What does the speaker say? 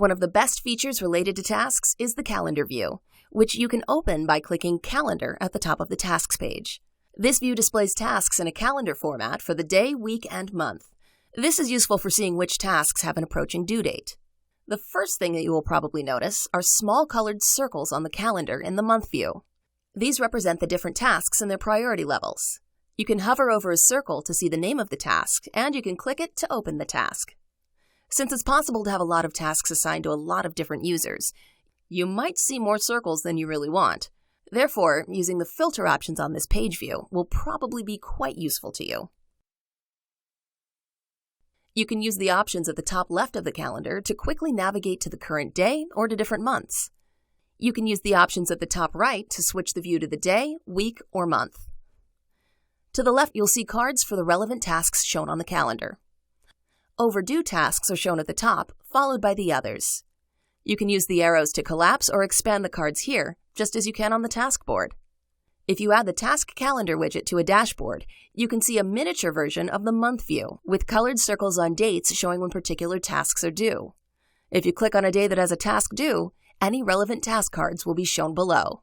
One of the best features related to tasks is the calendar view, which you can open by clicking Calendar at the top of the Tasks page. This view displays tasks in a calendar format for the day, week, and month. This is useful for seeing which tasks have an approaching due date. The first thing that you will probably notice are small colored circles on the calendar in the month view. These represent the different tasks and their priority levels. You can hover over a circle to see the name of the task, and you can click it to open the task. Since it's possible to have a lot of tasks assigned to a lot of different users, you might see more circles than you really want. Therefore, using the filter options on this page view will probably be quite useful to you. You can use the options at the top left of the calendar to quickly navigate to the current day or to different months. You can use the options at the top right to switch the view to the day, week, or month. To the left, you'll see cards for the relevant tasks shown on the calendar. Overdue tasks are shown at the top, followed by the others. You can use the arrows to collapse or expand the cards here, just as you can on the task board. If you add the Task Calendar widget to a dashboard, you can see a miniature version of the month view, with colored circles on dates showing when particular tasks are due. If you click on a day that has a task due, any relevant task cards will be shown below.